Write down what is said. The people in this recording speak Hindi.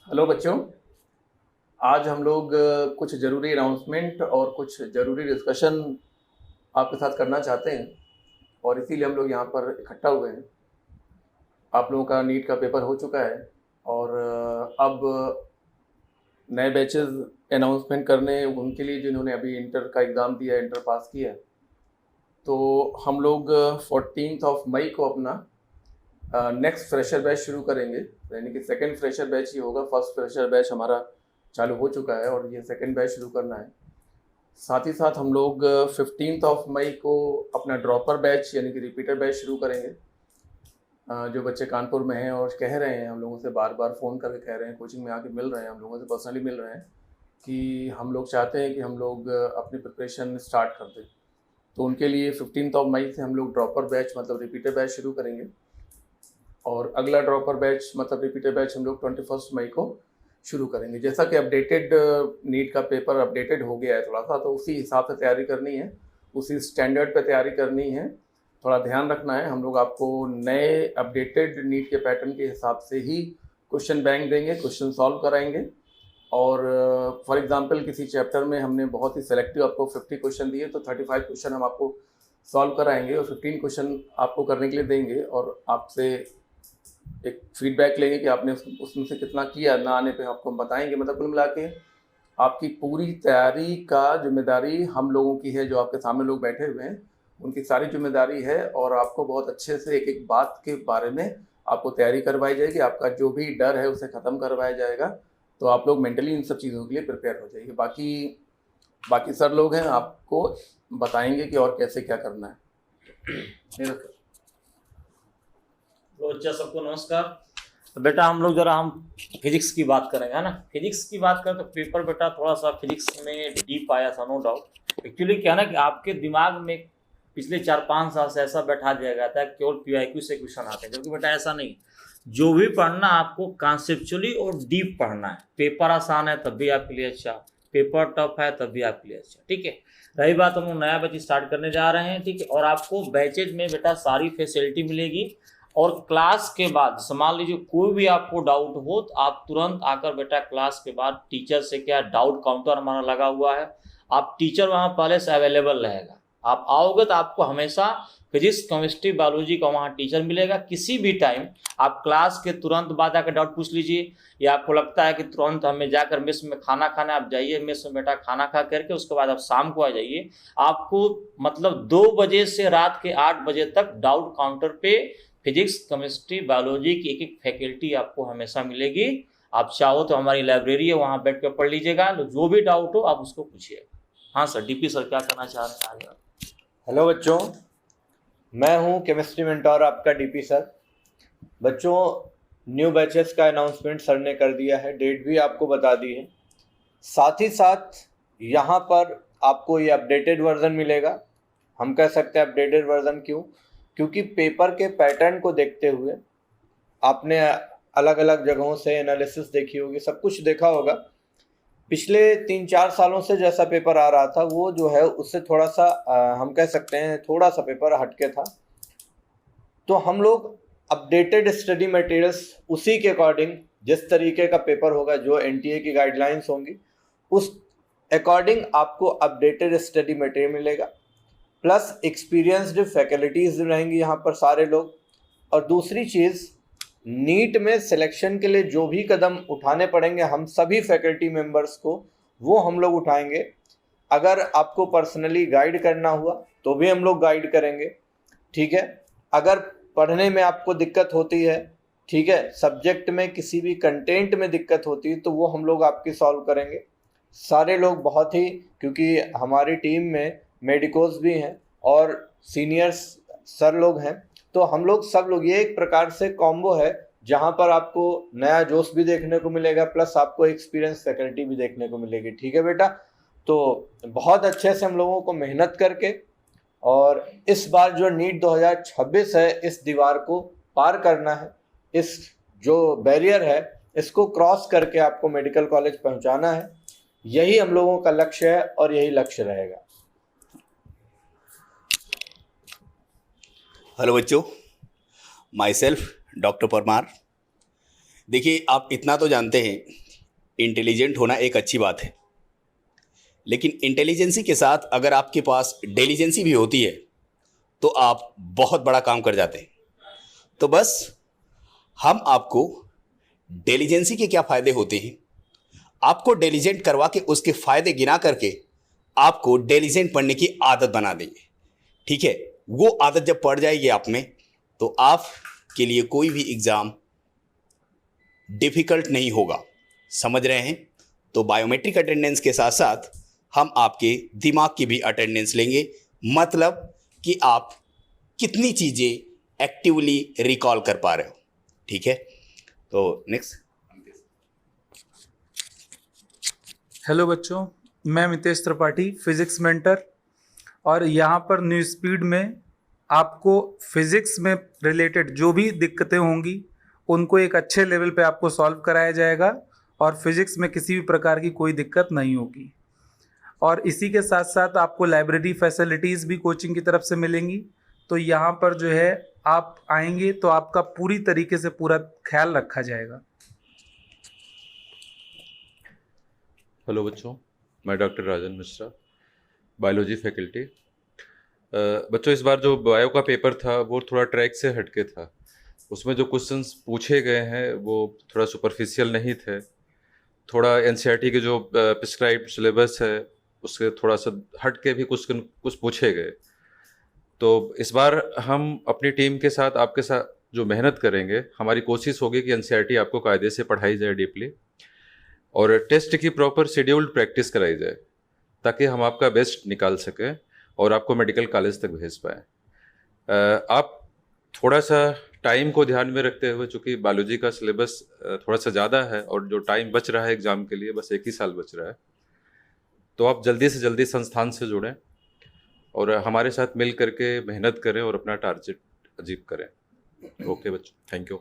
हेलो बच्चों। आज हम लोग कुछ ज़रूरी अनाउंसमेंट और कुछ ज़रूरी डिस्कशन आपके साथ करना चाहते हैं और इसीलिए हम लोग यहाँ पर इकट्ठा हुए हैं। आप लोगों का नीट का पेपर हो चुका है और अब नए बैचेस अनाउंसमेंट करने उनके लिए जिन्होंने अभी इंटर का एग्ज़ाम दिया, इंटर पास किया है, तो हम लोग 14 मई को अपना नेक्स्ट फ्रेशर बैच शुरू करेंगे। यानी कि सेकंड फ्रेशर बैच ही होगा। फर्स्ट फ्रेशर बैच हमारा चालू हो चुका है और ये सेकंड बैच शुरू करना है। साथ ही साथ हम लोग 15 मई को अपना ड्रॉपर बैच यानी कि रिपीटर बैच शुरू करेंगे। जो बच्चे कानपुर में हैं और कह रहे हैं, हम लोगों से बार बार फ़ोन करके कह रहे हैं, कोचिंग में आके मिल रहे हैं, हम लोगों से पर्सनली मिल रहे हैं कि हम लोग चाहते हैं कि हम लोग अपनी प्रिपरेशन स्टार्ट कर दें। तो उनके लिए 15 मई से हम लोग ड्रॉपर बैच मतलब रिपीटर बैच शुरू करेंगे और अगला ड्रॉपर बैच मतलब रिपीटर बैच हम लोग 21 मई को शुरू करेंगे। जैसा कि अपडेटेड नीट का पेपर अपडेटेड हो गया है थोड़ा सा, तो उसी हिसाब से तैयारी करनी है, उसी स्टैंडर्ड पे तैयारी करनी है। थोड़ा ध्यान रखना है। हम लोग आपको नए अपडेटेड नीट के पैटर्न के हिसाब से ही क्वेश्चन बैंक देंगे, क्वेश्चन सॉल्व कराएंगे। और फॉर एग्जांपल किसी चैप्टर में हमने बहुत ही सेलेक्टिव आपको 50 क्वेश्चन दिए, तो 35 क्वेश्चन हम आपको सॉल्व कराएंगे और 15 क्वेश्चन आपको करने के लिए देंगे और आपसे एक फीडबैक लेंगे कि आपने उसमें से कितना किया। ना आने पे आपको हम बताएंगे। मतलब कुल मिला के आपकी पूरी तैयारी का जिम्मेदारी हम लोगों की है, जो आपके सामने लोग बैठे हुए हैं उनकी सारी जिम्मेदारी है और आपको बहुत अच्छे से एक एक बात के बारे में आपको तैयारी करवाई जाएगी। आपका जो भी डर है उसे ख़त्म करवाया जाएगा, तो आप लोग मेंटली इन सब चीज़ों के लिए प्रिपेयर हो जाइए। बाकी बाकी सर लोग हैं, आपको बताएंगे कि और कैसे क्या करना है। तो बच्चा सबको नमस्कार। तो बेटा हम फिजिक्स की बात करेंगे, है ना। फिजिक्स की बात करें तो पेपर बेटा थोड़ा सा फिजिक्स में डीप आया था, नो डाउट। एक्चुअली क्या ना कि आपके दिमाग में पिछले 4-5 साल से ऐसा बैठा दिया गया था केवल पीआईक्यू से क्वेश्चन आते हैं, जबकि बेटा ऐसा नहीं। जो भी पढ़ना आपको कॉन्सेप्चुअली और डीप पढ़ना है। पेपर आसान है तब भी आपके लिए अच्छा, पेपर टफ है तब भी आपके लिए अच्छा, ठीक है। रही बात, हम लोग नया बैच स्टार्ट करने जा रहे हैं, ठीक है। और आपको बैचेज में बेटा सारी फैसिलिटी मिलेगी और क्लास के बाद मान लीजिए कोई भी आपको डाउट हो तो आप तुरंत आकर बेटा क्लास के बाद टीचर से, क्या डाउट काउंटर हमारा लगा हुआ है, आप टीचर वहाँ पहले से अवेलेबल रहेगा। आप आओगे तो आपको हमेशा फिजिक्स केमिस्ट्री बायोलॉजी का वहाँ टीचर मिलेगा। किसी भी टाइम आप क्लास के तुरंत बाद आकर डाउट पूछ लीजिए, या आपको लगता है कि तुरंत हमें जाकर मेस में खाना खाना, आप जाइए मेस में बेटा खाना खा करके उसके बाद आप शाम को आ जाइए। आपको मतलब 2 बजे से रात के 8 बजे तक डाउट काउंटर पे फिजिक्स केमिस्ट्री बायोलॉजी की एक एक फैकल्टी आपको हमेशा मिलेगी। आप चाहो तो हमारी लाइब्रेरी है, वहाँ बैठ कर पढ़ लीजिएगा, जो भी डाउट हो आप उसको पूछिएगा। हाँ सर, डीपी सर क्या करना चाह रहे हैं? हेलो बच्चों, मैं हूं केमिस्ट्री मेंटोर आपका डीपी सर। बच्चों, न्यू बैचेस का अनाउंसमेंट सर ने कर दिया है, डेट भी आपको बता दी है। साथ ही साथ यहाँ पर आपको ये अपडेटेड वर्जन मिलेगा। हम कह सकते हैं अपडेटेड वर्जन क्यों? क्योंकि पेपर के पैटर्न को देखते हुए आपने अलग अलग जगहों से एनालिसिस देखी होगी, सब कुछ देखा होगा। पिछले 3-4 सालों से जैसा पेपर आ रहा था वो जो है उससे थोड़ा सा हम कह सकते हैं थोड़ा सा पेपर हटके था। तो हम लोग अपडेटेड स्टडी मटेरियल्स उसी के अकॉर्डिंग, जिस तरीके का पेपर होगा, जो एनटीए की गाइडलाइंस होंगी, उस अकॉर्डिंग आपको अपडेटेड स्टडी मटेरियल मिलेगा। प्लस एक्सपीरियंस्ड फैकल्टीज रहेंगी यहाँ पर सारे लोग। और दूसरी चीज़, नीट में सिलेक्शन के लिए जो भी कदम उठाने पड़ेंगे हम सभी फैकल्टी मेंबर्स को, वो हम लोग उठाएंगे। अगर आपको पर्सनली गाइड करना हुआ तो भी हम लोग गाइड करेंगे, ठीक है। अगर पढ़ने में आपको दिक्कत होती है, ठीक है, सब्जेक्ट में किसी भी कंटेंट में दिक्कत होती है, तो वो हम लोग आपकी सॉल्व करेंगे। सारे लोग बहुत ही, क्योंकि हमारी टीम में मेडिकोज भी हैं और सीनियर्स सर लोग हैं, तो हम लोग सब लोग, ये एक प्रकार से कॉम्बो है जहाँ पर आपको नया जोश भी देखने को मिलेगा, प्लस आपको एक्सपीरियंस फैकल्टी भी देखने को मिलेगी, ठीक है बेटा। तो बहुत अच्छे से हम लोगों को मेहनत करके और इस बार जो नीट 2026 है, इस दीवार को पार करना है, इस जो बैरियर है इसको क्रॉस करके आपको मेडिकल कॉलेज पहुंचाना है। यही हम लोगों का लक्ष्य है और यही लक्ष्य रहेगा। हेलो बच्चों, माई सेल्फ डॉक्टर परमार, देखिए, आप इतना तो जानते हैं, इंटेलिजेंट होना एक अच्छी बात है, लेकिन इंटेलिजेंसी के साथ अगर आपके पास डिलीजेंसी भी होती है तो आप बहुत बड़ा काम कर जाते हैं। तो बस हम आपको डिलीजेंसी के क्या फ़ायदे होते हैं, आपको डिलीजेंट करवा के उसके फ़ायदे गिना करके आपको डिलीजेंट पढ़ने की आदत बना देंगे। ठीक है, वो आदत जब पड़ जाएगी आप में तो आपके लिए कोई भी एग्ज़ाम डिफ़िकल्ट नहीं होगा। समझ रहे हैं? तो बायोमेट्रिक अटेंडेंस के साथ साथ हम आपके दिमाग की भी अटेंडेंस लेंगे, मतलब कि आप कितनी चीज़ें एक्टिवली रिकॉल कर पा रहे हो। ठीक है, तो नेक्स्ट। हेलो बच्चों, मैं मितेश त्रिपाठी, फिज़िक्स मेंटर, और यहाँ पर न्यू स्पीड में आपको फिज़िक्स में रिलेटेड जो भी दिक्कतें होंगी उनको एक अच्छे लेवल पे आपको सॉल्व कराया जाएगा और फिज़िक्स में किसी भी प्रकार की कोई दिक्कत नहीं होगी। और इसी के साथ साथ आपको लाइब्रेरी फैसिलिटीज़ भी कोचिंग की तरफ से मिलेंगी। तो यहाँ पर जो है आप आएंगे तो आपका पूरी तरीके से पूरा ख्याल रखा जाएगा। हेलो बच्चों, मैं doctor Rajan Mishra, biology faculty. बच्चों, इस बार जो बायो का पेपर था वो थोड़ा ट्रैक से हटके था। उसमें जो क्वेश्चंस पूछे गए हैं वो थोड़ा सुपरफिशियल नहीं थे। थोड़ा एनसीईआरटी के जो प्रिस्क्राइब्ड सिलेबस है उससे थोड़ा सा हट के भी कुछ पूछे गए। तो इस बार हम अपनी टीम के साथ आपके साथ जो मेहनत करेंगे, हमारी कोशिश होगी कि एनसीईआरटी आपको कायदे से पढ़ाई जाए डीपली, और टेस्ट की प्रॉपर शेड्यूल्ड प्रैक्टिस कराई जाए ताकि हम आपका बेस्ट निकाल सकें और आपको मेडिकल कॉलेज तक भेज पाएँ। आप थोड़ा सा टाइम को ध्यान में रखते हुए, चूँकि बायोलॉजी का सिलेबस थोड़ा सा ज़्यादा है और जो टाइम बच रहा है एग्ज़ाम के लिए बस 1 ही साल बच रहा है, तो आप जल्दी से जल्दी संस्थान से जुड़ें और हमारे साथ मिल करके मेहनत करें और अपना टारगेट अचीव करें। ओके बच्चों, थैंक यू।